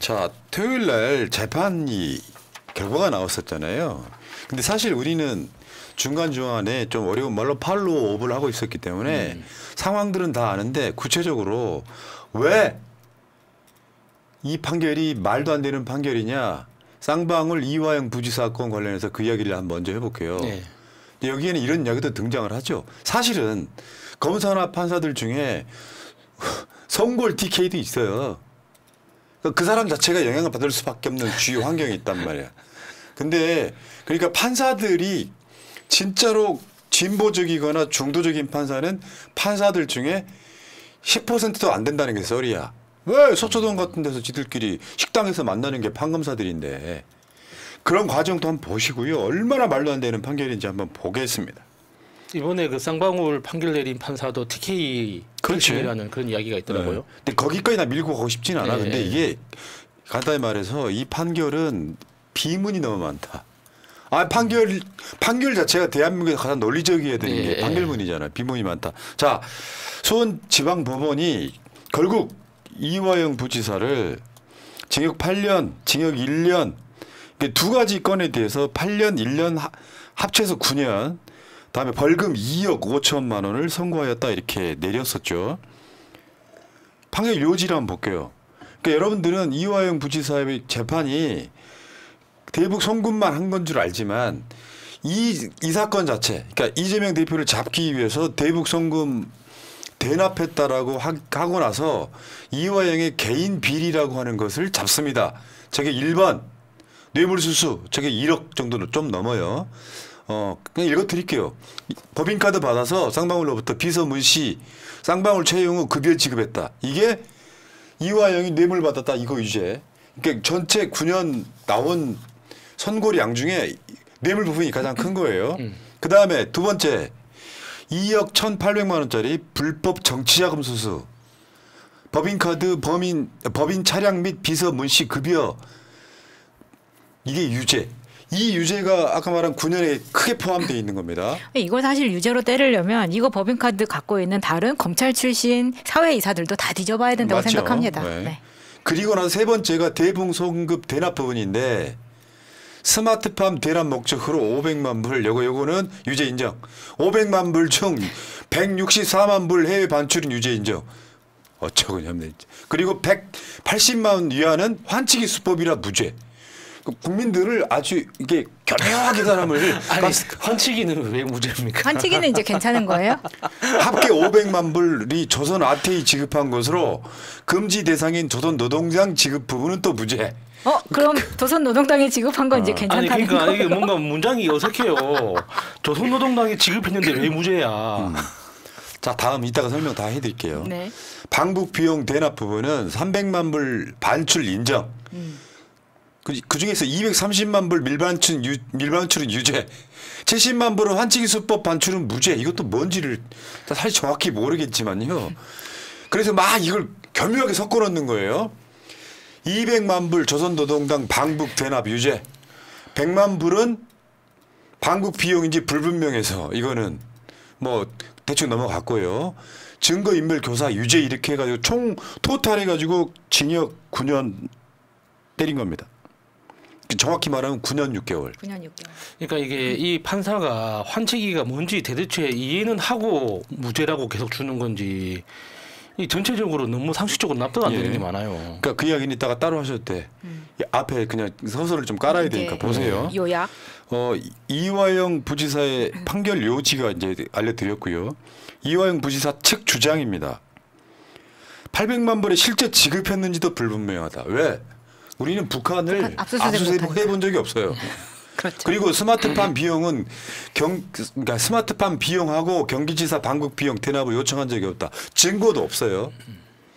자, 토요일 날 재판이 결과가 나왔었잖아요. 근데 사실 우리는 중간중간에 좀 어려운 말로 팔로우업을 하고 있었기 때문에 상황들은 다 아는데 구체적으로 왜 이 판결이 말도 안 되는 판결이냐. 쌍방울 이화영 부지 사건 관련해서 그 이야기를 한번 먼저 해볼게요. 네. 여기에는 이런 이야기도 등장을 하죠. 사실은 검사나 판사들 중에 성골 DK도 있어요. 그 사람 자체가 영향을 받을 수밖에 없는 주요 환경이 있단 말이야. 근데 그러니까 판사들이 진짜로 진보적이거나 중도적인 판사는 판사들 중에 10%도 안 된다는 게 썰이야. 왜 서초동 같은 데서 지들끼리 식당에서 만나는 게 판검사들인데. 그런 과정도 한번 보시고요. 얼마나 말도 안 되는 판결인지 한번 보겠습니다. 이번에 그 쌍방울 판결 내린 판사도 TK라는 그런 이야기가 있더라고요. 네. 근데 거기까지나 밀고 가고 싶지는 않아. 네. 근데 이게 간단히 말해서 이 판결은 비문이 너무 많다. 아, 판결 자체가 대한민국에서 가장 논리적이어야 되는 게 판결문이잖아요. 비문이 많다. 자, 수원지방법원이 결국 이화영 부지사를 징역 8년, 징역 1년 두 가지 건에 대해서 8년, 1년 합쳐서 9년 다음에 벌금 2억 5천만 원을 선고하였다 이렇게 내렸었죠. 판결 요지를 한번 볼게요. 그러니까 여러분들은 이화영 부지사의 재판이 대북 송금만 한 건 줄 알지만 이 사건 자체, 그러니까 이재명 대표를 잡기 위해서 대북 송금 대납했다라고 하고 나서 이화영의 개인 비리라고 하는 것을 잡습니다. 저게 1번 뇌물수수, 저게 1억 정도는 좀 넘어요. 그냥 읽어드릴게요. 법인카드 받아서 쌍방울로부터 비서문시 쌍방울 채용 후 급여 지급했다. 이게 이화영이 뇌물 받았다 이거 유죄. 그러니까 전체 9년 나온 선고량 중에 뇌물 부분이 가장 큰 거예요. 그 다음에 두 번째 2억 1,800만 원짜리 불법 정치자금 수수, 법인카드 법인 차량 및 비서문시 급여 이게 유죄. 이 유죄가 아까 말한 9년에 크게 포함되어 있는 겁니다. 이거 사실 유죄로 때리려면 이거 법인카드 갖고 있는 다른 검찰 출신 사회이사들도 다 뒤져봐야 된다고 맞죠? 생각합니다. 네. 네. 그리고 나서 세 번째가 대북송급 대납 부분인데 스마트팜 대납 목적으로 500만 불 요거는 유죄 인정. 500만 불 중 164만 불 해외 반출은 유죄 인정. 어쩌고냐면 그리고 180만 원 위안은 환치기 수법이라 무죄. 국민들을 아주 이게 교묘하게 사람을 아니 환치기는 왜 무죄입니까? 환치기는 이제 괜찮은 거예요? 합계 500만 불이 조선 아태이 지급한 것으로 금지 대상인 조선 노동장 지급 부분은 또 무죄. 그럼 조선노동당이 지급한 건 이제 괜찮다는 아니 그러니까 거예요? 이게 뭔가 문장이 어색해요. 조선노동당이 지급했는데 왜 무죄야? 자, 다음 이따가 설명 다 해드릴게요. 네. 방북 비용 대납 부분은 300만 불 반출 인정. 그 중에서 230만 불 밀반출은 유죄. 70만 불은 환치기 수법 반출은 무죄. 이것도 뭔지를 사실 정확히 모르겠지만요. 그래서 막 이걸 교묘하게 섞어 놓는 거예요. 200만 불 조선노동당 방북 대납 유죄. 100만 불은 방북 비용인지 불분명해서 이거는 뭐 대충 넘어갔고요. 증거인멸 교사 유죄 이렇게 해가지고 총 토탈 해가지고 징역 9년 때린 겁니다. 정확히 말하면 9년 6개월. 9년 6개월. 그러니까 이게 이 판사가 환치기가 뭔지 대체 이해는 하고 무죄라고 계속 주는 건지 이 전체적으로 너무 상식적으로 납득 안 되는 게 많아요. 그러니까 그 이야기는 이따가 따로 하셔도 돼. 앞에 그냥 서술을 좀 깔아야 되니까 보세요. 요약. 이화영 부지사의 판결 요지가 이제 알려드렸고요. 이화영 부지사 측 주장입니다. 800만 불에 실제 지급했는지도 불분명하다. 왜? 우리는 북한을 압수수색 해본 적이 없어요. 그렇죠. 그리고 스마트팜 비용은 그러니까 스마트팜 비용하고 경기지사 방북 비용 대납을 요청한 적이 없다. 증거도 없어요.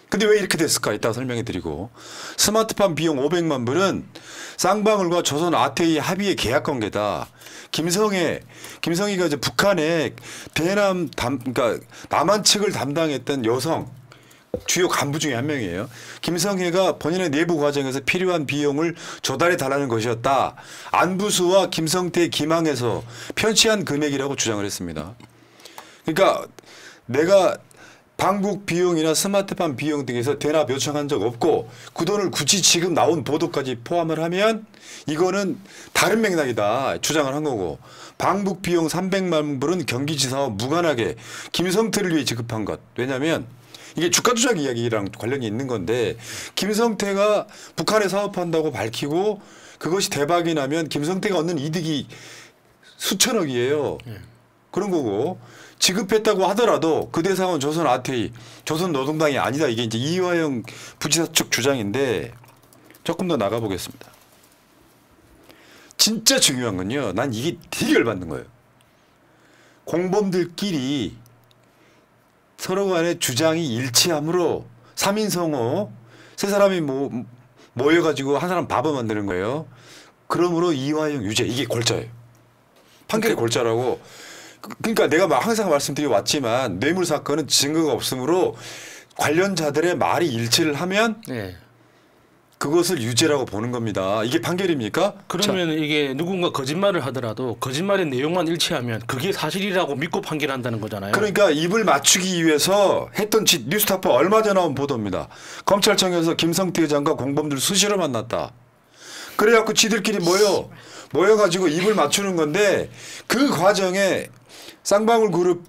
근데 왜 이렇게 됐을까? 이따 설명해 드리고. 스마트팜 비용 500만 불은 쌍방울과 조선 아태이 합의의 계약 관계다. 김성희가 이제 북한의 그러니까 남한 측을 담당했던 여성 주요 간부 중에 한 명이에요. 김성혜가 본인의 내부 과정에서 필요한 비용을 조달해 달라는 것이었다. 안부수와 김성태, 김항에서 편취한 금액이라고 주장을 했습니다. 그러니까 내가 방북 비용이나 스마트팜 비용 등에서 대납 요청한 적 없고 그 돈을 굳이 지금 나온 보도까지 포함을 하면 이거는 다른 맥락이다 주장을 한 거고 방북 비용 300만 불은 경기지사와 무관하게 김성태를 위해 지급한 것. 왜냐하면 이게 주가 조작 이야기랑 관련이 있는 건데 김성태가 북한에 사업한다고 밝히고 그것이 대박이 나면 김성태가 얻는 이득이 수천억이에요. 그런 거고 지급했다고 하더라도 그 대상은 조선 아태이, 조선 노동당이 아니다. 이게 이제 이화영 부지사 측 주장인데 조금 더 나가보겠습니다. 진짜 중요한 건요. 난 이게 되게 열받는 거예요. 공범들끼리 서로 간의 주장이 일치함으로 3인성호 세 사람이 모여가지고 한 사람 밥을 만드는 거예요. 그러므로 이화영 유죄 이게 골자예요. 판결이 골자라고. 그러니까 내가 항상 말씀드려 왔지만 뇌물 사건은 증거가 없으므로 관련자들의 말이 일치를 하면 네. 그것을 유죄라고 보는 겁니다. 이게 판결입니까? 그러면 이게 누군가 거짓말을 하더라도 거짓말의 내용만 일치하면 그게 사실이라고 믿고 판결한다는 거잖아요. 그러니까 입을 맞추기 위해서 했던 짓 뉴스타파 얼마 전에 나온 보도입니다. 검찰청에서 김성태 회장과 공범들 수시로 만났다. 그래갖고 지들끼리 모여가지고 입을 맞추는 건데 그 과정에 쌍방울 그룹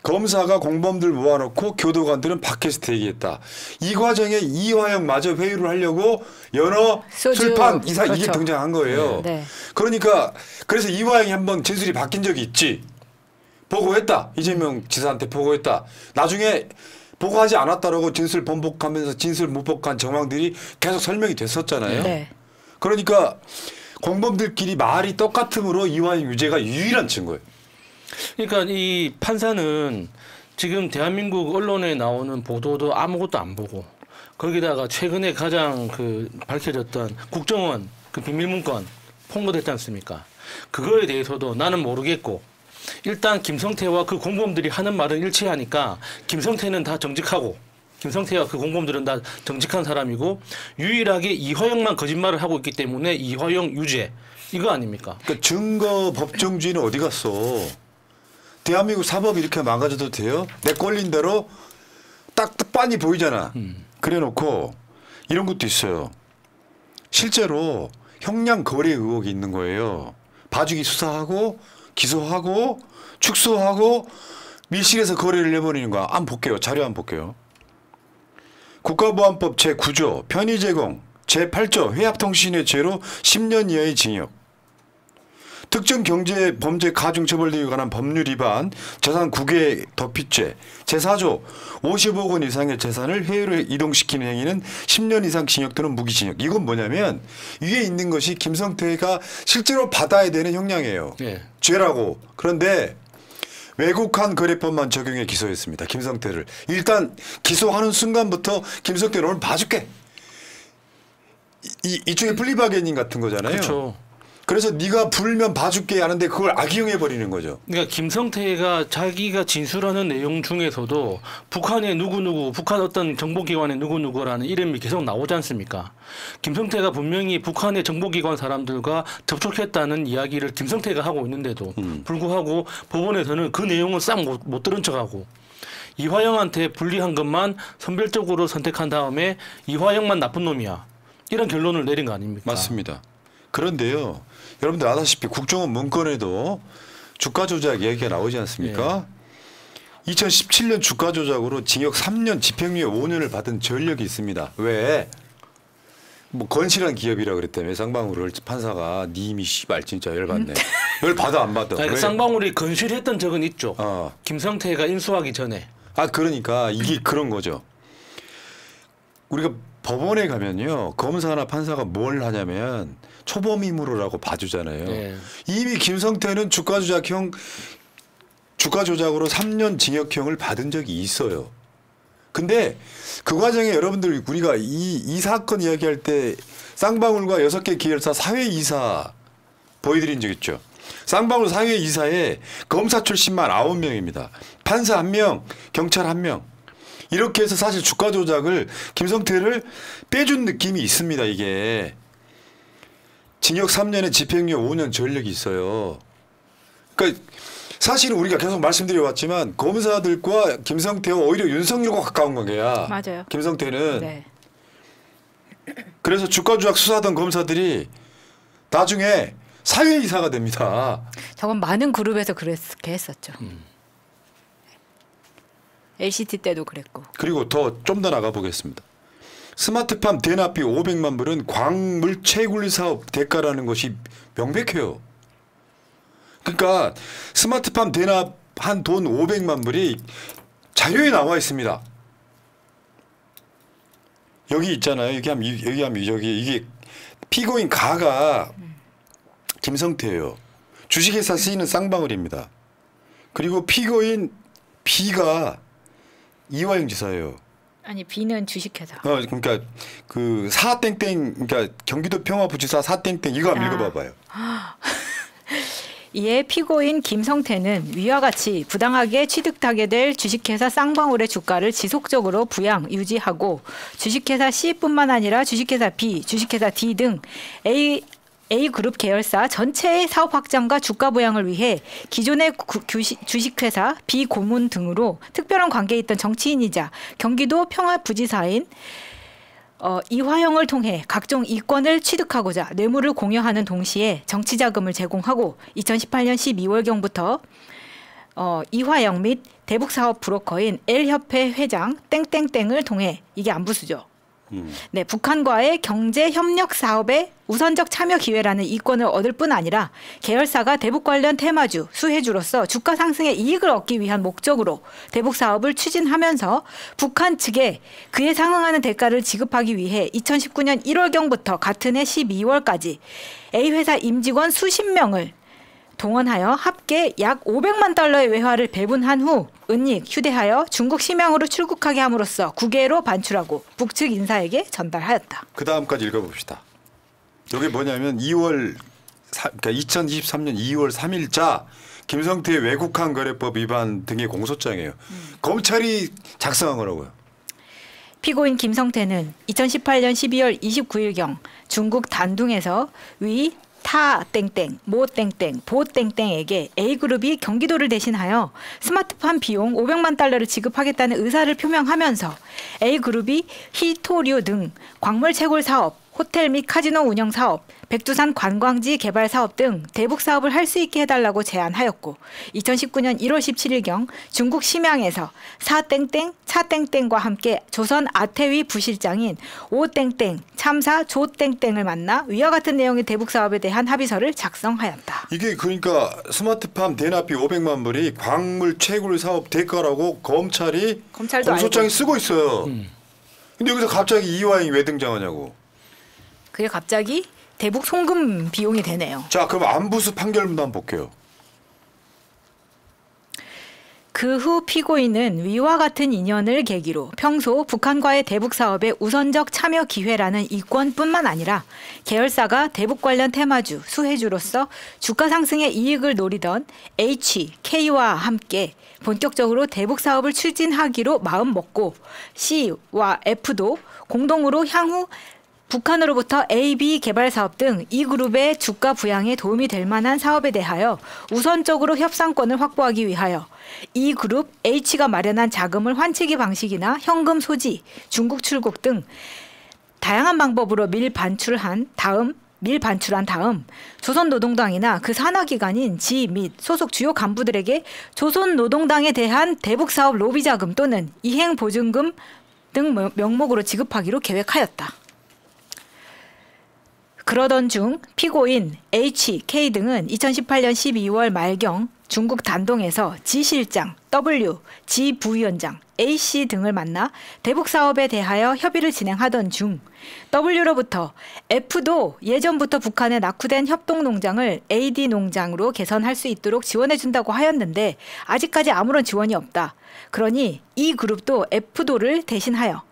검사가 공범들 모아놓고 교도관들은 밖에서 대기했다. 이 과정에 이화영 마저 회유를 하려고 연어, 술판 이게 그렇죠. 등장한 거예요. 네. 그러니까 그래서 이화영이 한번 진술이 바뀐 적이 있지. 보고했다. 이재명 지사한테 보고했다. 나중에 보고하지 않았다라고 진술 번복하면서 진술 무복한 정황들이 계속 설명이 됐었잖아요. 네. 그러니까 공범들끼리 말이 똑같으므로 이화영 유죄가 유일한 증거예요. 그러니까 이 판사는 지금 대한민국 언론에 나오는 보도도 아무것도 안 보고 거기다가 최근에 가장 밝혀졌던 국정원 그 비밀문건 폭로됐지 않습니까? 그거에 대해서도 나는 모르겠고 일단 김성태와 그 공범들이 하는 말은 일치하니까 김성태는 다 정직하고 김성태와 그 공범들은 다 정직한 사람이고 유일하게 이화영만 거짓말을 하고 있기 때문에 이화영 유죄 이거 아닙니까? 그러니까 증거 법정주의는 어디 갔어? 대한민국 사법이 이렇게 망가져도 돼요? 내 꼴린 대로 딱 빤히 보이잖아. 그래놓고 이런 것도 있어요. 실제로 형량 거래 의혹이 있는 거예요. 봐주기 수사하고 기소하고 축소하고 밀실에서 거래를 해버리는 거야. 한번 볼게요. 자료 한번 볼게요. 국가보안법 제9조 편의 제공 제8조 회합통신의 죄로 10년 이하의 징역 특정 경제 범죄 가중처벌 등에 관한 법률 위반 재산 국외 도피죄 제4조 50억 원 이상의 재산을 해외로 이동시키는 행위는 10년 이상 징역 또는 무기징역. 이건 뭐냐면 위에 있는 것이 김성태가 실제로 받아야 되는 형량이에요. 네. 죄라고. 그런데 왜곡한 거래법만 적용해 기소했습니다. 김성태를. 일단 기소하는 순간부터 김성태를 오늘 봐줄게. 이쪽에 플리바게닝 같은 거잖아요. 그렇죠. 그래서 네가 불면 봐줄게 하는데 그걸 악용해 버리는 거죠. 그러니까 김성태가 자기가 진술하는 내용 중에서도 북한의 누구누구, 북한 어떤 정보기관의 누구누구라는 이름이 계속 나오지 않습니까? 김성태가 분명히 북한의 정보기관 사람들과 접촉했다는 이야기를 김성태가 하고 있는데도 불구하고 법원에서는 그 내용은 싹 못 들은 척하고 이화영한테 불리한 것만 선별적으로 선택한 다음에 이화영만 나쁜 놈이야. 이런 결론을 내린 거 아닙니까? 맞습니다. 그런데요. 여러분들 아다시피 국정원 문건에도 주가 조작 얘기가 나오지 않습니까? 2017년 주가 조작으로 징역 3년 집행유예 5년을 받은 전력이 있습니다. 왜? 뭐 건실한 기업이라 그랬다며 쌍방울을 판사가 님이 씨발 진짜 열받네. 열받아 안 받아. 그러니까 쌍방울이 건실했던 적은 있죠. 김성태가 인수하기 전에. 그러니까 이게 그런 거죠. 우리가 법원에 가면요. 검사나 판사가 뭘 하냐면 초범임으로라고 봐주잖아요. 네. 이미 김성태는 주가 조작으로 3년 징역형을 받은 적이 있어요. 근데 그 과정에 여러분들 우리가 이 사건 이야기할 때 쌍방울과 6개 계열사 사회이사 보여드린 적 있죠. 쌍방울 사회이사에 검사 출신만 9명입니다. 판사 1명, 경찰 1명. 이렇게 해서 사실 주가 조작을 김성태를 빼준 느낌이 있습니다. 이게. 징역 3년에 집행유예 5년 전력이 있어요. 그러니까 사실은 우리가 계속 말씀드려왔지만 검사들과 김성태와 오히려 윤석열과 가까운 관계야. 맞아요. 김성태는. 네. 그래서 주가 조작 수사하던 검사들이 나중에 사회이사가 됩니다. 저건 많은 그룹에서 그렇게 했었죠. LCT 때도 그랬고. 그리고 좀 더 나가 보겠습니다. 스마트팜 대납비 500만 불은 광물 채굴 사업 대가라는 것이 명백해요. 그러니까 스마트팜 대납한 돈 500만 불이 자료에 나와 있습니다. 여기 있잖아요. 여기 하면 저기 이게 피고인 가가 김성태예요. 주식회사 C는 쌍방울입니다. 그리고 피고인 B가 이화영 지사예요. 아니 B는 주식회사. 그러니까 그 사땡땡 그러니까 경기도 평화부지사 사땡땡 이거 한번 읽어봐봐요. 이에 피고인 김성태는 위와 같이 부당하게 취득하게 될 주식회사 쌍방울의 주가를 지속적으로 부양, 유지하고 주식회사 C뿐만 아니라 주식회사 B, 주식회사 D 등 A그룹 계열사 전체의 사업 확장과 주가 부양을 위해 기존의 주식회사 B 고문 등으로 특별한 관계에 있던 정치인이자 경기도 평화부지사인 이화영을 통해 각종 이권을 취득하고자 뇌물을 공여하는 동시에 정치자금을 제공하고 2018년 12월경부터 이화영 및 대북사업 브로커인 L협회 회장 땡땡땡을 통해 이게 안부수죠. 네, 북한과의 경제 협력 사업에 우선적 참여 기회라는 이권을 얻을 뿐 아니라 계열사가 대북 관련 테마주, 수혜주로서 주가 상승의 이익을 얻기 위한 목적으로 대북 사업을 추진하면서 북한 측에 그에 상응하는 대가를 지급하기 위해 2019년 1월경부터 같은 해 12월까지 A회사 임직원 수십 명을 동원하여 합계 약 500만 달러의 외화를 배분한 후 은닉, 휴대하여 중국 심양으로 출국하게 함으로써 국외로 반출하고 북측 인사에게 전달하였다. 그 다음까지 읽어봅시다. 이게 뭐냐면 2023년 2월 3일자 김성태의 외국환 거래법 위반 등의 공소장이에요. 검찰이 작성한 거라고요. 피고인 김성태는 2018년 12월 29일경 중국 단둥에서 위 타 땡땡, 모 땡땡, 보 땡땡에게 A그룹이 경기도를 대신하여 스마트팜 비용 500만 달러를 지급하겠다는 의사를 표명하면서 A그룹이 희토류 등 광물 채굴 사업, 호텔 및 카지노 운영 사업, 백두산 관광지 개발 사업 등 대북 사업을 할 수 있게 해달라고 제안하였고 2019년 1월 17일경 중국 심양에서 사땡땡, 차땡땡과 함께 조선 아태위 부실장인 오땡땡, 참사 조땡땡을 만나 위와 같은 내용의 대북 사업에 대한 합의서를 작성하였다. 이게 그러니까 스마트팜 대납비 500만 불이 광물 채굴 사업 대가라고 검찰이 공소장에 쓰고 있어요. 근데 여기서 갑자기 이화영이 왜 등장하냐고. 그게 갑자기 대북 송금 비용이 되네요. 자, 그럼 안부수 판결문도 한번 볼게요. 그 후 피고인은 위와 같은 인연을 계기로 평소 북한과의 대북 사업에 우선적 참여 기회라는 이권뿐만 아니라 계열사가 대북 관련 테마주, 수혜주로서 주가 상승의 이익을 노리던 H, K와 함께 본격적으로 대북 사업을 추진하기로 마음먹고 C와 F도 공동으로 향후 북한으로부터 A, B 개발 사업 등 이 그룹의 주가 부양에 도움이 될 만한 사업에 대하여 우선적으로 협상권을 확보하기 위하여 이 그룹 H가 마련한 자금을 환치기 방식이나 현금 소지, 중국 출국 등 다양한 방법으로 밀반출한 다음 조선노동당이나 그 산하기관인 지 및 소속 주요 간부들에게 조선노동당에 대한 대북사업 로비자금 또는 이행보증금 등 명목으로 지급하기로 계획하였다. 그러던 중 피고인 H, K 등은 2018년 12월 말경 중국 단동에서 지 실장, W, 지 부위원장, AC 등을 만나 대북 사업에 대하여 협의를 진행하던 중 W로부터 F도 예전부터 북한에 낙후된 협동농장을 AD 농장으로 개선할 수 있도록 지원해준다고 하였는데 아직까지 아무런 지원이 없다. 그러니 이 그룹도 F도를 대신하여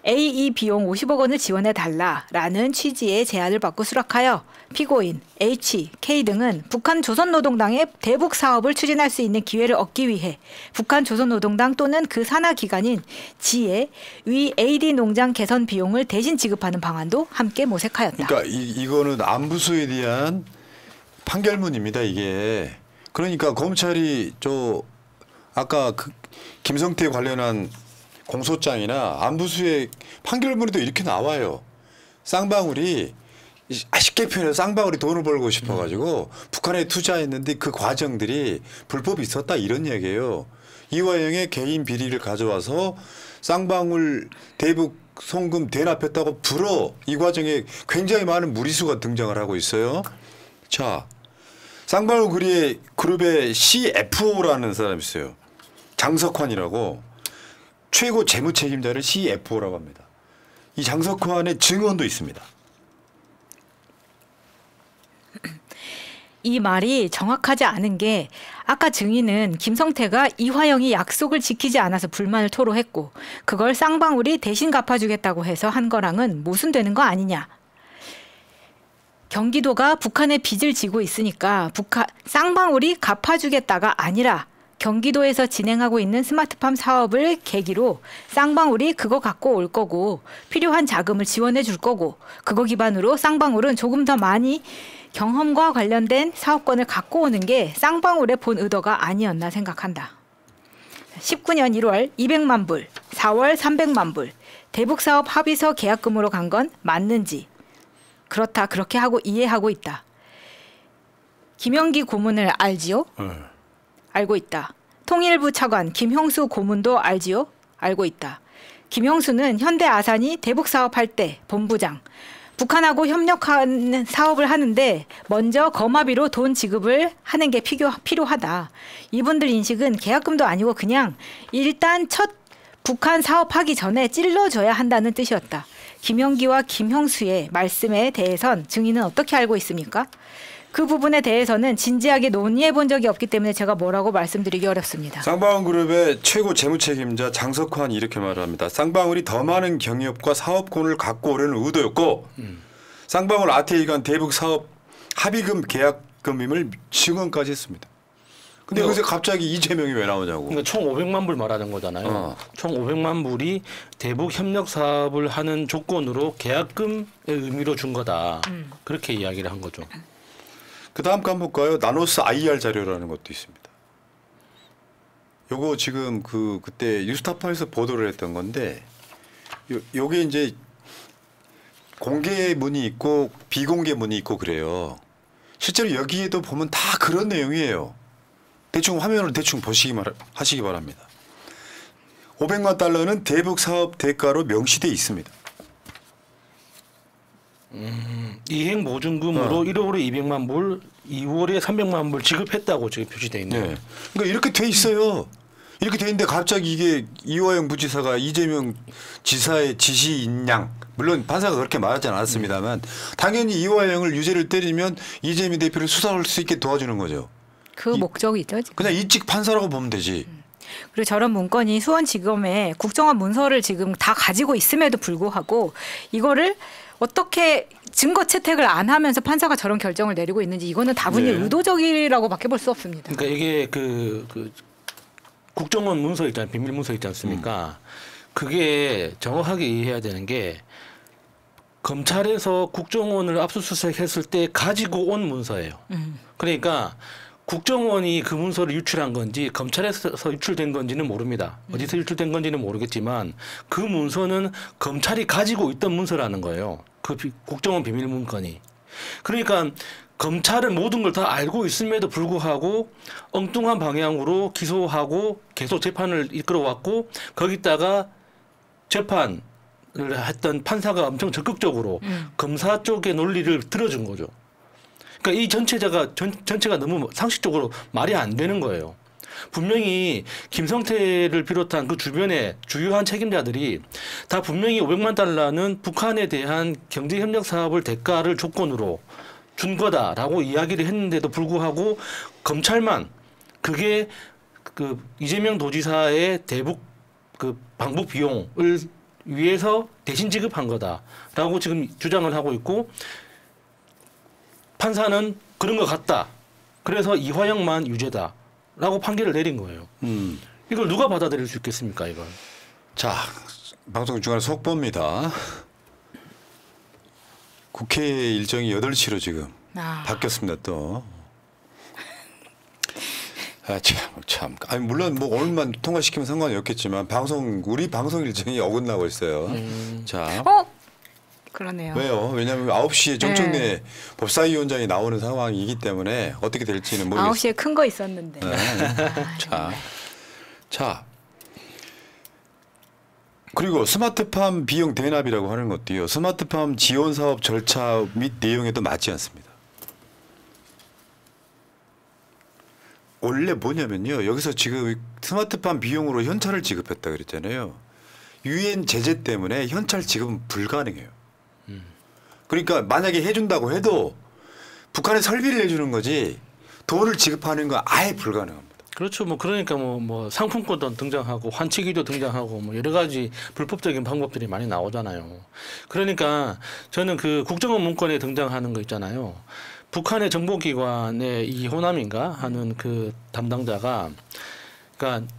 AE 비용 50억 원을 지원해달라라는 취지의 제안을 받고 수락하여 피고인 H, K 등은 북한 조선노동당의 대북 사업을 추진할 수 있는 기회를 얻기 위해 북한 조선노동당 또는 그 산하기관인 G에 위 AD 농장 개선 비용을 대신 지급하는 방안도 함께 모색하였다. 그러니까 이거는 안부수에 대한 판결문입니다. 이게. 그러니까 검찰이 아까 그 김성태 관련한 공소장이나 안부수의 판결문에도 이렇게 나와요. 쌍방울이 쉽게 표현해서 쌍방울이 돈을 벌고 싶어가지고 북한에 투자했는데 그 과정들이 불법이 있었다 이런 얘기예요. 이화영의 개인 비리를 가져와서 쌍방울 대북 송금 대납했다고 불어 이 과정에 굉장히 많은 무리수가 등장을 하고 있어요. 자, 쌍방울 그룹의 CFO라는 사람이 있어요. 장석환이라고 최고 재무 책임자를 CFO라고 합니다. 이 장석환의 증언도 있습니다. 이 말이 정확하지 않은 게 아까 증인은 김성태가 이화영이 약속을 지키지 않아서 불만을 토로했고 그걸 쌍방울이 대신 갚아주겠다고 해서 한 거랑은 모순되는 거 아니냐. 경기도가 북한에 빚을 지고 있으니까 쌍방울이 갚아주겠다가 아니라 경기도에서 진행하고 있는 스마트팜 사업을 계기로 쌍방울이 그거 갖고 올 거고 필요한 자금을 지원해 줄 거고 그거 기반으로 쌍방울은 조금 더 많이 경험과 관련된 사업권을 갖고 오는 게 쌍방울의 본 의도가 아니었나 생각한다. 19년 1월 200만 불, 4월 300만 불, 대북사업 합의서 계약금으로 간 건 맞는지 그렇다 그렇게 하고 이해하고 있다. 김영기 고문을 알지요? 알고 있다. 통일부 차관 김형수 고문도 알지요? 알고 있다. 김형수는 현대 아산이 대북사업 할 때 본부장 북한하고 협력하는 사업을 하는데 먼저 거마비로 돈 지급을 하는 게 필요하다. 이분들 인식은 계약금도 아니고 그냥 일단 첫 북한 사업하기 전에 찔러줘야 한다는 뜻이었다. 김영기와 김형수의 말씀에 대해선 증인은 어떻게 알고 있습니까? 그 부분에 대해서는 진지하게 논의해 본 적이 없기 때문에 제가 뭐라고 말씀드리기 어렵습니다. 쌍방울 그룹의 최고 재무 책임자 장석환이 이렇게 말합니다. 쌍방울이 더 많은 경협과 사업권을 갖고 오려는 의도였고 쌍방울 아태이간 대북 사업 합의금 계약금임을 증언까지 했습니다. 근데 여기서 갑자기 이재명이 왜 나오냐고. 그러니까 총 500만 불 말하는 거잖아요. 총 500만 불이 대북 협력 사업을 하는 조건으로 계약금의 의미로 준 거다. 그렇게 이야기를 한 거죠. 그 다음 거 한번 볼까요? 나노스 IR 자료라는 것도 있습니다. 요거 지금 그때 뉴스타파에서 보도를 했던 건데 요게 이제 공개문이 있고 비공개문이 있고 그래요. 실제로 여기에도 보면 다 그런 내용이에요. 대충 화면을 대충 하시기 바랍니다. 500만 달러는 대북 사업 대가로 명시돼 있습니다. 이행 보증금으로 1월에 200만 불, 2월에 300만 불 지급했다고 지금 표시돼 있네요. 네. 그러니까 이렇게 돼 있어요. 이렇게 돼 있는데 갑자기 이게 이화영 부지사가 이재명 지사의 지시인 양, 물론 판사가 그렇게 말하지 않았습니다만 당연히 이화영을 유죄를 때리면 이재명 대표를 수사할 수 있게 도와주는 거죠. 그 목적이죠. 지금. 그냥 이직 판사라고 보면 되지. 그리고 저런 문건이 수원지검에 국정원 문서를 지금 다 가지고 있음에도 불구하고 이거를 어떻게 증거 채택을 안 하면서 판사가 저런 결정을 내리고 있는지 이거는 다분히 의도적이라고밖에 볼 수 없습니다. 그러니까 이게 그 국정원 문서 있잖아요. 비밀 문서 있지 않습니까? 그게 정확하게 이해해야 되는 게 검찰에서 국정원을 압수수색했을 때 가지고 온 문서예요. 그러니까 국정원이 그 문서를 유출한 건지 검찰에서 유출된 건지는 모릅니다. 어디서 유출된 건지는 모르겠지만 그 문서는 검찰이 가지고 있던 문서라는 거예요. 그 국정원 비밀 문건이. 그러니까 검찰은 모든 걸 다 알고 있음에도 불구하고 엉뚱한 방향으로 기소하고 계속 재판을 이끌어왔고 거기다가 재판을 했던 판사가 엄청 적극적으로 검사 쪽의 논리를 들어준 거죠. 그러니까 이 전체가 너무 상식적으로 말이 안 되는 거예요. 분명히 김성태를 비롯한 그 주변의 주요한 책임자들이 다 분명히 500만 달러는 북한에 대한 경제협력 사업을 대가를 조건으로 준 거다라고 이야기를 했는데도 불구하고 검찰만 그게 그 이재명 도지사의 대북 그 방북 비용을 위해서 대신 지급한 거다라고 지금 주장을 하고 있고 판사는 그런 것 같다. 그래서 이화영만 유죄다라고 판결을 내린 거예요. 이걸 누가 받아들일 수 있겠습니까, 이건? 자, 방송 중간에 속보입니다. 국회 일정이 8시로 지금 바뀌었습니다, 또. 참. 아니 물론 뭐 오늘만 통과시키면 상관이 없겠지만 우리 방송 일정이 어긋나고 있어요. 자. 그러네요. 왜요? 왜냐하면 9시에 정청래 법사위원장이 나오는 상황이기 때문에 어떻게 될지는 모르겠어요. 9시에 큰 거 있었는데. 네. 자. 그리고 스마트팜 비용 대납이라고 하는 것도요. 스마트팜 지원 사업 절차 및 내용에도 맞지 않습니다. 원래 뭐냐면요. 여기서 지금 스마트팜 비용으로 현찰을 지급했다 그랬잖아요. 유엔 제재 때문에 현찰 지급은 불가능해요. 그러니까 만약에 해준다고 해도 북한에 설비를 해주는 거지 돈을 지급하는 건 아예 불가능합니다. 그렇죠. 뭐 그러니까 뭐 상품권도 등장하고 환치기도 등장하고 뭐 여러 가지 불법적인 방법들이 많이 나오잖아요. 그러니까 저는 그 국정원 문건에 등장하는 거 있잖아요. 북한의 정보기관의 이 호남인가 하는 그 담당자가 그러니까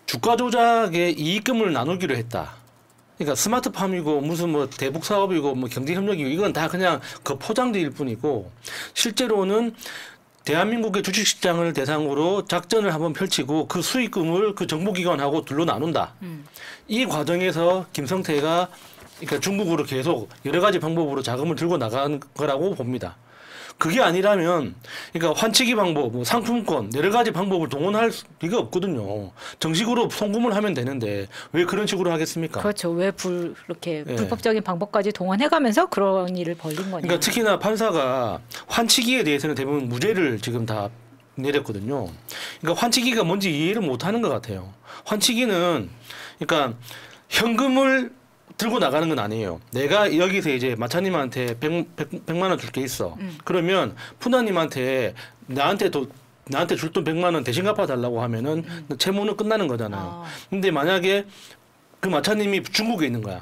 주가 조작의 이익금을 나누기로 했다. 그러니까 스마트팜이고 무슨 뭐 대북 사업이고 뭐 경제협력이고 이건 다 그냥 그 포장지일 뿐이고 실제로는 대한민국의 주식시장을 대상으로 작전을 한번 펼치고 그 수익금을 그 정보기관하고 둘로 나눈다. 이 과정에서 김성태가 그러니까 중국으로 계속 여러 가지 방법으로 자금을 들고 나간 거라고 봅니다. 그게 아니라면 그러니까 환치기 방법, 뭐 상품권 여러 가지 방법을 동원할 리가 없거든요. 정식으로 송금을 하면 되는데 왜 그런 식으로 하겠습니까? 그렇죠. 왜 이렇게 불법적인 방법까지 동원해가면서 그런 일을 벌린 거냐. 그러니까 특히나 판사가 환치기에 대해서는 대부분 무죄를 지금 다 내렸거든요. 그러니까 환치기가 뭔지 이해를 못하는 것 같아요. 환치기는 그러니까 현금을 들고 나가는 건 아니에요. 내가 여기서 이제 마차님한테 100만 원 줄 게 있어. 그러면 푸나님한테 나한테 줄 돈 100만 원 대신 갚아달라고 하면은 채무는 끝나는 거잖아요. 근데 만약에 그 마차님이 중국에 있는 거야.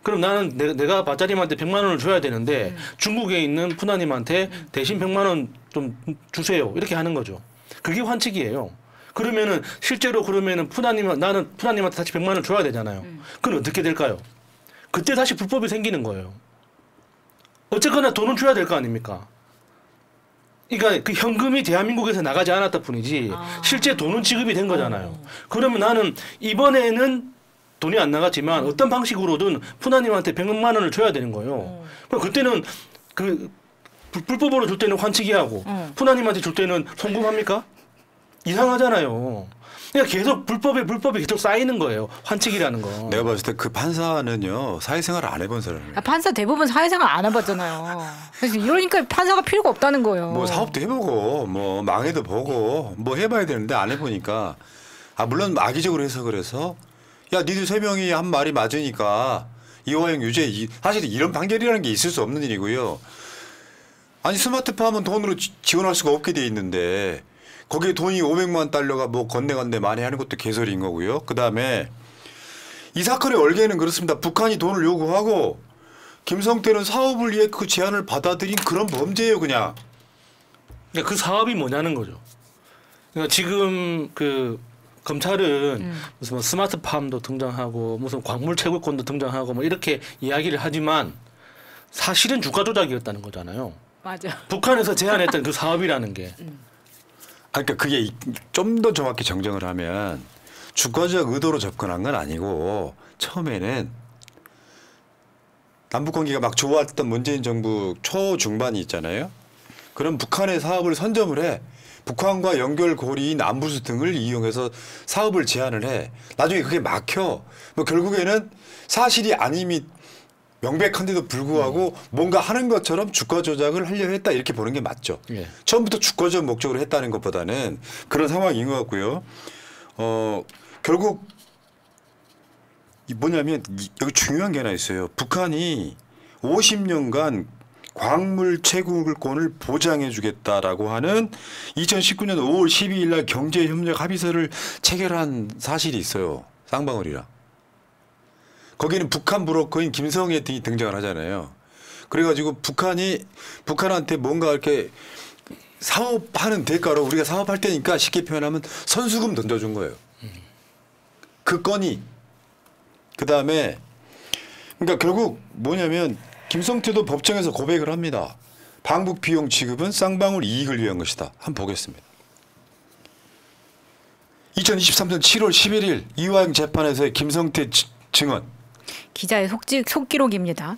그럼 나는 내가 마차님한테 100만 원을 줘야 되는데 중국에 있는 푸나님한테 대신 100만 원 좀 주세요. 이렇게 하는 거죠. 그게 환치기예요. 그러면은 실제로 그러면은 나는 푸나님한테 다시 100만 원 줘야 되잖아요. 그건 어떻게 될까요? 그때 다시 불법이 생기는 거예요. 어쨌거나 돈은 줘야 될 거 아닙니까? 그러니까 그 현금이 대한민국에서 나가지 않았다 뿐이지 실제 돈은 지급이 된 거잖아요. 그러면 나는 이번에는 돈이 안 나갔지만 어떤 방식으로든 푸나님한테 100만 원을 줘야 되는 거예요. 그럼 그때는 그 불법으로 줄 때는 환치기하고 푸나님한테 줄 때는 송금합니까? 이상하잖아요. 그러니까 계속 불법이 계속 쌓이는 거예요. 환치기라는 거. 내가 봤을 때 그 판사는요 사회생활을 안 해본 사람이에요. 판사 대부분 사회생활 안 해봤잖아요. 그래서 이러니까 판사가 필요가 없다는 거예요. 뭐 사업도 해보고 뭐 망해도 보고 뭐 해봐야 되는데 안 해보니까 물론 악의적으로 해석을 해서 야 니들 세 명이 한 말이 맞으니까 이화영 유죄 사실 이런 판결이라는 게 있을 수 없는 일이고요. 아니 스마트팜은 돈으로 지원할 수가 없게 돼 있는데 거기에 돈이 500만 달러가 뭐 건네건네 많이 하는 것도 개소리인 거고요. 그다음에 이 사건의 얼개는 그렇습니다. 북한이 돈을 요구하고 김성태는 사업을 위해 그 제안을 받아들인 그런 범죄예요, 그냥. 그러니까 그 사업이 뭐냐는 거죠. 그러니까 지금 그 검찰은 무슨 뭐 스마트팜도 등장하고 무슨 광물 채굴권도 등장하고 뭐 이렇게 이야기를 하지만 사실은 주가 조작이었다는 거잖아요. 맞아. 북한에서 제안했던 그 사업이라는 게. 그러니까 그게 좀 더 정확히 정정을 하면 주권적 의도로 접근한 건 아니고 처음에는 남북관계가 막 좋았던 문재인 정부 초중반이 있잖아요. 그럼 북한의 사업을 선점을 해. 북한과 연결고리인 안부수 등을 이용해서 사업을 제안을 해. 나중에 그게 막혀. 뭐 결국에는 사실이 아님이 명백한데도 불구하고 뭔가 하는 것처럼 주가 조작을 하려 했다 이렇게 보는 게 맞죠. 예. 처음부터 주권적 목적으로 했다는 것보다는 그런 상황인 것 같고요. 결국 뭐냐면 여기 중요한 게 하나 있어요. 북한이 50년간 광물 채굴권을 보장해 주겠다라고 하는 2019년 5월 12일 날 경제협력 합의서를 체결한 사실이 있어요. 쌍방울이랑. 거기는 북한 브로커인 김성애 등이 등장을 하잖아요. 그래가지고 북한한테 뭔가 이렇게 사업하는 대가로 우리가 사업할 테니까 쉽게 표현하면 선수금 던져준 거예요. 그 건이. 그다음에 그러니까 결국 뭐냐면 김성태도 법정에서 고백을 합니다. 방북 비용 지급은 쌍방울 이익을 위한 것이다. 한번 보겠습니다. 2023년 7월 11일 이화영 재판에서의 김성태 증언. 기자의 속기록입니다.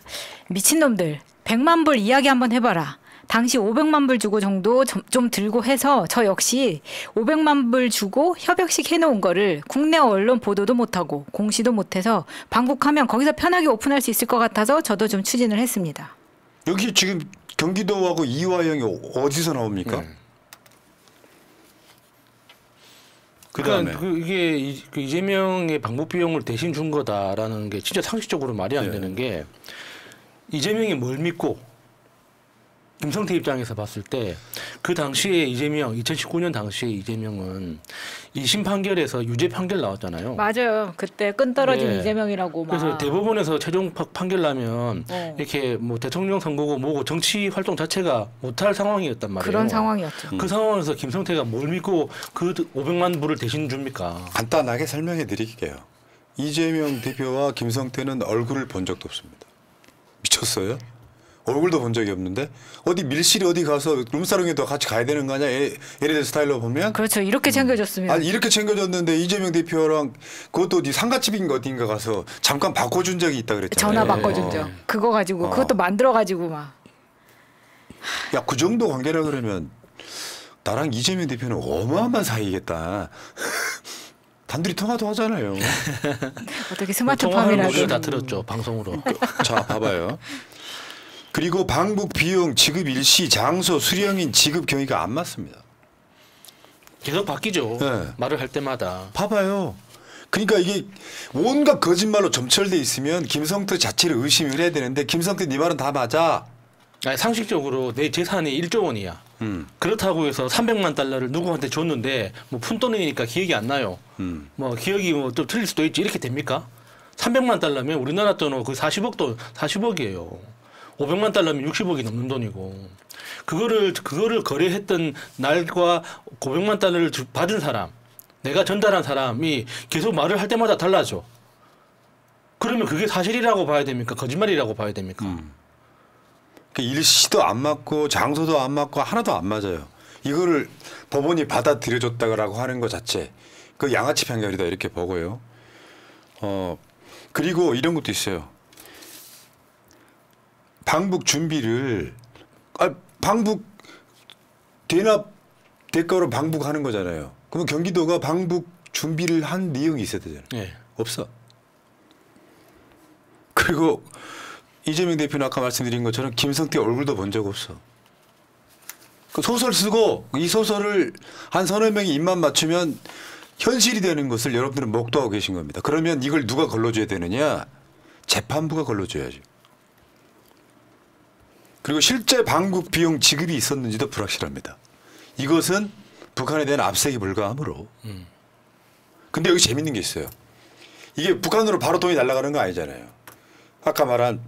미친놈들 100만 불 이야기 한번 해봐라. 당시 500만 불 주고 정도 좀 들고 해서 저 역시 500만 불 주고 협약식 해놓은 거를 국내 언론 보도도 못하고 공시도 못해서 방북하면 거기서 편하게 오픈할 수 있을 것 같아서 저도 좀 추진을 했습니다. 여기 지금 경기도하고 이화영이 어디서 나옵니까? 그다음에 그러니까 이게 이재명의 방북 비용을 대신 준 거다라는 게 진짜 상식적으로 말이 안 되는 게 이재명이 뭘 믿고 김성태 입장에서 봤을 때 그 당시에 이재명 2019년 당시에 이재명은 2심 판결에서 유죄 판결 나왔잖아요. 맞아요. 그때 끈 떨어진 네. 이재명이라고 막. 그래서 대법원에서 최종 판결 나면 이렇게 뭐 대통령 선거고 뭐고 정치 활동 자체가 못할 상황이었단 말이에요. 그런 상황이었죠. 그 상황에서 김성태가 뭘 믿고 그 500만 불을 대신 줍니까? 간단하게 설명해 드릴게요. 이재명 대표와 김성태는 얼굴을 본 적도 없습니다. 미쳤어요? 얼굴도 본 적이 없는데 어디 밀실이 어디 가서 룸사롱에도 같이 가야 되는 거 아니야? 예를 스타일로 보면 그렇죠. 이렇게 챙겨줬으면. 아니 이렇게 챙겨줬는데 이재명 대표랑 그것도 어디 상가집인가 어딘가 가서 잠깐 바꿔준 적이 있다 그랬잖아요. 전화 바꿔준 적. 그거 가지고 그것도 만들어가지고 막. 야, 그 정도 관계라 그러면 나랑 이재명 대표는 어마어마한 사이겠다. 단둘이 통화도 하잖아요. 어떻게 통화하는 스마트팜이라도. 모습을 다 들었죠 방송으로. 자, 봐봐요. 그리고 방북 비용 지급 일시 장소 수령인 지급 경위가 안 맞습니다. 계속 바뀌죠. 네. 말을 할 때마다. 봐봐요. 그러니까 이게 온갖 거짓말로 점철돼 있으면 김성태 자체를 의심을 해야 되는데 김성태 네 말은 다 맞아. 아니, 상식적으로 내 재산이 1조 원이야. 그렇다고 해서 300만 달러를 누구한테 줬는데 뭐 푼돈이니까 기억이 안 나요. 뭐 기억이 뭐 좀 틀릴 수도 있지. 이렇게 됩니까? 300만 달러면 우리나라 돈으로 그 40억이에요. 500만 달러면 60억이 넘는 돈이고 그거를 거래했던 날과 500만 달러를 받은 사람, 내가 전달한 사람이 계속 말을 할 때마다 달라져. 그러면 그게 사실이라고 봐야 됩니까? 거짓말이라고 봐야 됩니까? 그 일시도 안 맞고 장소도 안 맞고 하나도 안 맞아요. 이거를 법원이 받아들여줬다고 하는 것 자체 그 양아치 판결이다 이렇게 보고요. 그리고 이런 것도 있어요. 방북 준비를 방북 대납 대가로 방북하는 거잖아요. 그러면 경기도가 방북 준비를 한 내용이 있어야 되잖아요. 네. 없어. 그리고 이재명 대표는 아까 말씀드린 것처럼 김성태 얼굴도 본 적 없어. 그 소설 쓰고 이 소설을 한 서너 명이 입만 맞추면 현실이 되는 것을 여러분들은 목도하고 계신 겁니다. 그러면 이걸 누가 걸러줘야 되느냐? 재판부가 걸러줘야죠. 그리고 실제 방북 비용 지급이 있었는지도 불확실합니다. 이것은 북한에 대한 압색이 불가하므로. 근데 여기 재밌는 게 있어요. 이게 북한으로 바로 돈이 날아가는 거 아니잖아요. 아까 말한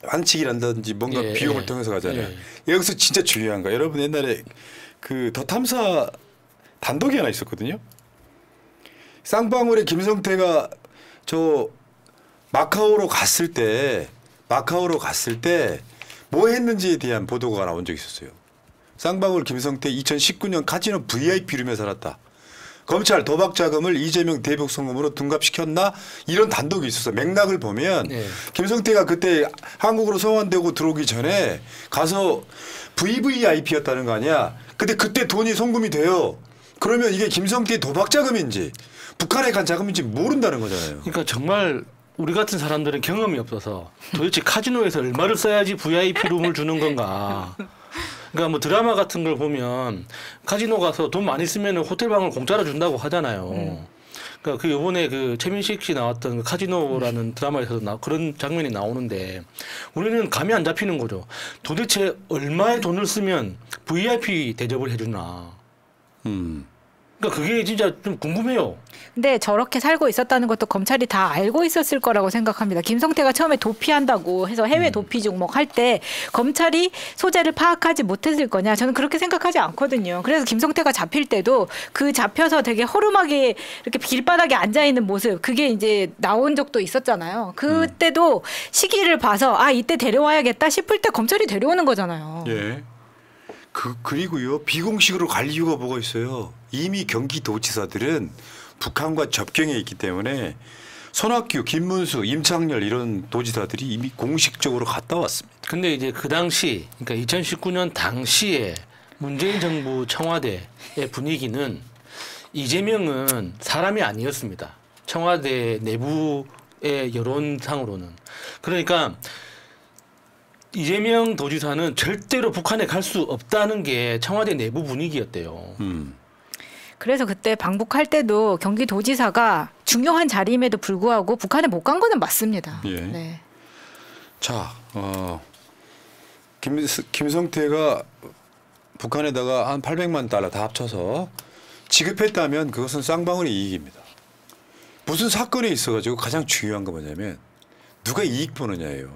환칙이란든지 뭔가 비용을 통해서 가잖아요. 여기서 진짜 중요한 거. 여러분 옛날에 그 더 탐사 단독이 하나 있었거든요. 쌍방울의 김성태가 저 마카오로 갔을 때 뭐 했는지에 대한 보도가 나온 적이 있었어요. 쌍방울 김성태 2019년 카지노 VIP 룸에 살았다. 검찰 도박 자금을 이재명 대북 송금으로 둔갑시켰나 이런 단독이 있었어. 맥락을 보면 김성태가 그때 한국으로 송환되고 들어오기 전에 가서 VVIP였다는 거 아니야. 근데 그때 돈이 송금이 돼요. 그러면 이게 김성태의 도박 자금인지 북한에 간 자금인지 모른다는 거잖아요. 그러니까 정말 우리 같은 사람들은 경험이 없어서 도대체 카지노에서 얼마를 써야지 VIP 룸을 주는 건가. 그러니까 뭐 드라마 같은 걸 보면 카지노 가서 돈 많이 쓰면 호텔 방을 공짜로 준다고 하잖아요. 그러니까 그 이번에 그 최민식 씨 나왔던 그 카지노라는 드라마에서도 그런 장면이 나오는데 우리는 감이 안 잡히는 거죠. 도대체 얼마의 돈을 쓰면 VIP 대접을 해주나. 그러니까 그게 진짜 좀 궁금해요. 근데 저렇게 살고 있었다는 것도 검찰이 다 알고 있었을 거라고 생각합니다. 김성태가 처음에 도피한다고 해서 해외 도피 종목 할 때 검찰이 소재를 파악하지 못했을 거냐? 저는 그렇게 생각하지 않거든요. 그래서 김성태가 잡힐 때도 그 잡혀서 되게 허름하게 이렇게 길바닥에 앉아 있는 모습 그게 이제 나온 적도 있었잖아요. 그때도 시기를 봐서 아 이때 데려와야겠다 싶을 때 검찰이 데려오는 거잖아요. 예. 그리고요 비공식으로 갈 이유가 뭐가 있어요. 이미 경기도지사들은 북한과 접경에 있기 때문에 손학규, 김문수, 임창열 이런 도지사들이 이미 공식적으로 갔다 왔습니다. 근데 이제 그 당시, 그러니까 2019년 당시에 문재인 정부 청와대의 분위기는 이재명은 사람이 아니었습니다. 청와대 내부의 여론상으로는. 그러니까 이재명 도지사는 절대로 북한에 갈 수 없다는 게 청와대 내부 분위기였대요. 그래서 그때 방북할 때도 경기도지사가 중요한 자리임에도 불구하고 북한에 못 간 거는 맞습니다. 예. 네. 자, 김성태가 북한에다가 한 800만 달러 다 합쳐서 지급했다면 그것은 쌍방울의 이익입니다. 무슨 사건이 있어가지고 가장 중요한 거 뭐냐면 누가 이익 보느냐예요.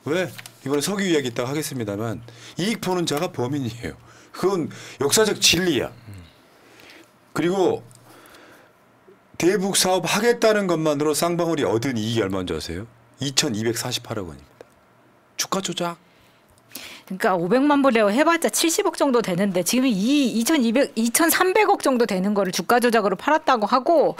왜? 이번에 석유 이야기 이따가 하겠습니다만 이익 보는 자가 범인이에요. 그건 역사적 진리야. 그리고 대북 사업 하겠다는 것만으로 쌍방울이 얻은 이익이 얼마인지 아세요? 2,248억 원입니다. 주가 조작. 그러니까 500만 불이라고 해봤자 70억 정도 되는데 지금 이 2,300억 정도 되는 거를 주가 조작으로 팔았다고 하고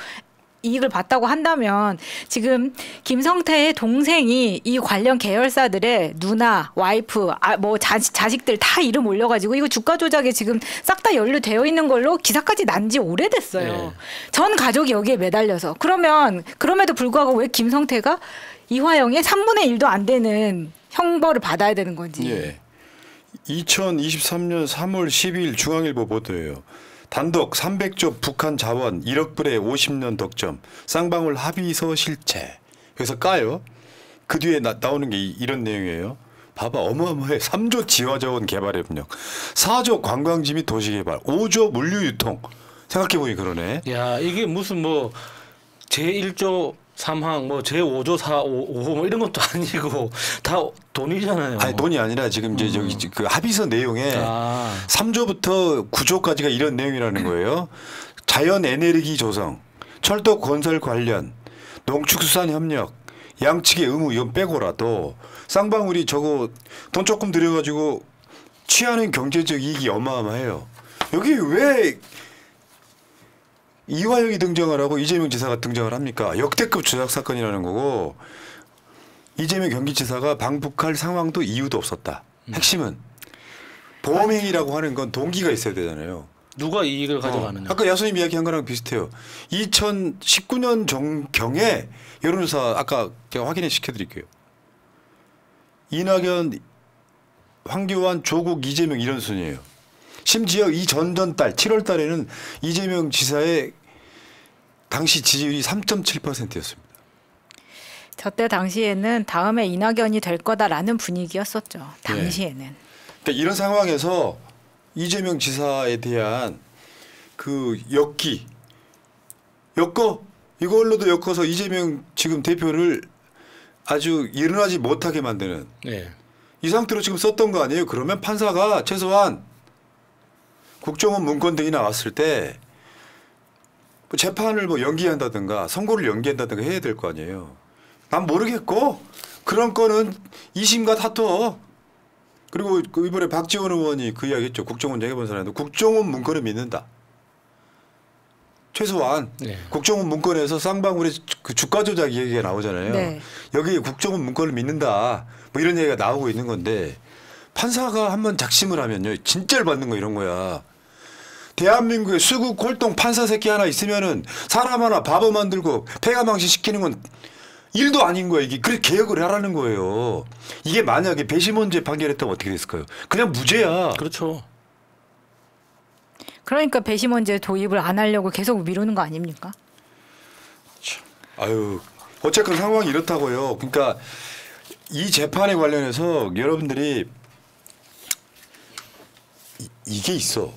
이익을 봤다고 한다면 지금 김성태의 동생이 이 관련 계열사들의 누나, 와이프, 뭐 자식들 다 이름 올려가지고 이거 주가 조작에 지금 싹 다 연루되어 있는 걸로 기사까지 난 지 오래됐어요. 네. 전 가족이 여기에 매달려서 그러면 그럼에도 불구하고 왜 김성태가 이화영의 3분의 1도 안 되는 형벌을 받아야 되는 건지. 예. 2023년 3월 12일 중앙일보 보도예요. 단독 300조 북한 자원 1억 불의 50년 덕점 쌍방울 합의서 실체. 그래서 까요. 그 뒤에 나오는 게 이런 내용이에요. 봐봐 어마어마해. 3조 지화자원 개발협력 4조 관광지 및 도시개발 5조 물류유통. 생각해보니 그러네. 야 이게 무슨 뭐 제1조 3항 뭐 제5조 4, 5호 뭐 이런 것도 아니고 다 돈이잖아요. 아니 돈이 아니라 지금 이제 저기 그 합의서 내용에 3조부터 9조까지가 이런 내용이라는 거예요. 자연 에너지 조성, 철도 건설 관련, 농축수산 협력, 양측의 의무 이건 빼고라도 쌍방울이 저거 돈 조금 들여가지고 취하는 경제적 이익이 어마어마해요. 여기 왜 이화영이 등장을 하고 이재명 지사가 등장을 합니까? 역대급 조작 사건이라는 거고 이재명 경기지사가 방북할 상황도 이유도 없었다. 핵심은 보험행위라고 하는 건 동기가 있어야 되잖아요. 누가 이익을 가져가느냐. 아까 야수님 이야기한 거랑 비슷해요. 2019년 경에 여론조사 아까 제가 확인해 시켜드릴게요. 이낙연, 황교안, 조국, 이재명 이런 순이에요. 심지어 이 전달 7월 달에는 이재명 지사의 당시 지지율이 3.7%였습니다. 저때 당시에는 다음에 이낙연이 될 거다라는 분위기였었죠. 당시에는. 네. 그러니까 이런 상황에서 이재명 지사에 대한 그 이걸로도 엮어서 이재명 지금 대표를 아주 일어나지 못하게 만드는 네. 이 상태로 지금 썼던 거 아니에요? 그러면 판사가 최소한 국정원 문건 등이 나왔을 때 뭐 재판을 뭐 연기한다든가 선고를 연기한다든가 해야 될 거 아니에요. 난 모르겠고 그런 거는 2심과 다퉈. 그리고 이번에 박지원 의원이 그 이야기했죠. 국정원 얘기해본 사람인데 국정원 문건을 믿는다. 최소한 네. 국정원 문건에서 쌍방울의 그 주가 조작 얘기가 나오잖아요. 네. 여기 국정원 문건을 믿는다. 뭐 이런 얘기가 나오고 있는 건데 판사가 한번 작심을 하면요. 진짜를 받는 거 이런 거야. 대한민국에 수국 홀동 판사 새끼 하나 있으면은 사람 하나 바보 만들고 폐가망신 시키는 건 일도 아닌 거예요. 이게 그렇게 개혁을 하라는 거예요. 이게 만약에 배심원죄 판결했다면 어떻게 됐을까요? 그냥 무죄야. 그렇죠. 그러니까 배심원죄 도입을 안 하려고 계속 미루는 거 아닙니까? 아유, 어쨌건 상황이 이렇다고요. 그러니까 이 재판에 관련해서 여러분들이 이게 있어.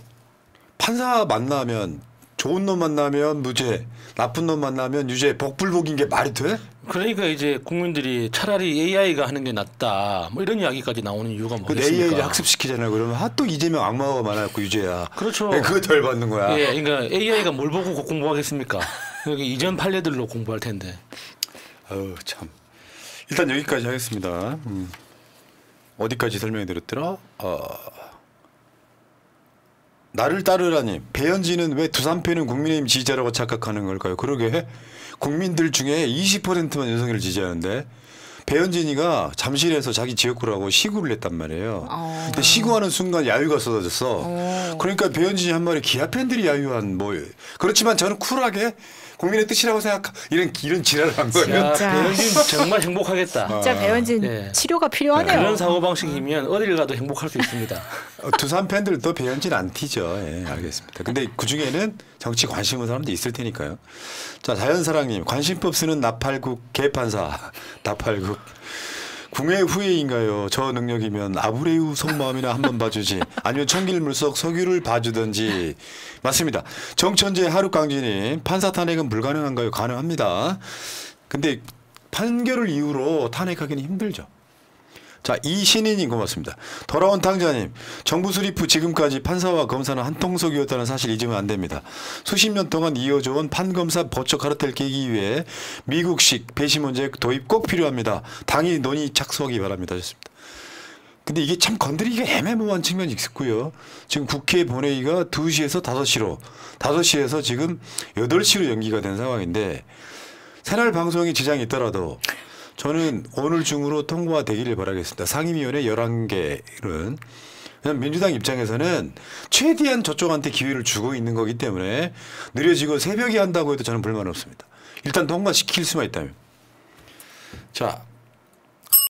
판사 만나면 좋은 놈 만나면 무죄, 나쁜 놈 만나면 유죄, 복불복인 게 말이 돼? 그러니까 이제 국민들이 차라리 AI가 하는 게 낫다. 뭐 이런 이야기까지 나오는 이유가 그 뭐겠습니까? AI를 학습시키잖아요. 그러면 또 이재명 악마가 많아갖고 유죄야. 그렇죠. 왜 그거 덜 받는 거야? 예, 그러니까 AI가 뭘 보고 공부하겠습니까? 여기 이전 판례들로 공부할 텐데. 아유 참. 일단 여기까지 하겠습니다. 어디까지 설명해 드렸더라? 나를 따르라님, 배현진은 왜 두산패는 국민의힘 지지자라고 착각하는 걸까요? 그러게 국민들 중에 20%만 윤석열을 지지하는데 배현진이가 잠실에서 자기 지역구라고 시구를 했단 말이에요. 근데 시구하는 순간 야유가 쏟아졌어. 그러니까 배현진이 한 말이 기아 팬들이 야유한 뭐 그렇지만 저는 쿨하게 국민의 뜻이라고 생각 이런 지랄을 한 거예요. 야, 진짜. 배현진 정말 행복하겠다. 진짜 배현진 네. 치료가 필요하네요. 그런 사고 방식이면 어딜 가도 행복할 수 있습니다. 두산 팬들도 배현진 안 티죠. 예, 알겠습니다. 근데 그 중에는 정치 관심 있는 사람도 있을 테니까요. 자, 자연사랑님, 관심법 쓰는 나팔국 개판사, 나팔국. 궁예 후예인가요? 저 능력이면 아브레우 속마음이나 한번 봐주지. 아니면 청길물속 석유를 봐주든지. 맞습니다. 정천재 하루강진님, 판사 탄핵은 불가능한가요? 가능합니다. 근데 판결을 이유로 탄핵하기는 힘들죠. 자, 이신인님 고맙습니다. 돌아온 탕자님, 정부 수립 후 지금까지 판사와 검사는 한 통속이었다는 사실 잊으면 안 됩니다. 수십 년 동안 이어져온 판검사 법적 카르텔 깨기 위해 미국식 배심 문제 도입 꼭 필요합니다. 당이 논의 착수하기 바랍니다. 하셨습니다. 근데 이게 참 건드리기가 애매모호한 측면이 있고요. 지금 국회 본회의가 2시에서 5시로, 5시에서 지금 8시로 연기가 된 상황인데 새날 방송에 지장이 있더라도 저는 오늘 중으로 통과되기를 바라겠습니다. 상임위원회 11개는. 왜냐하면 민주당 입장에서는 최대한 저쪽한테 기회를 주고 있는 거기 때문에 느려지고 새벽에 한다고 해도 저는 불만 없습니다. 일단 통과시킬 수만 있다면. 자,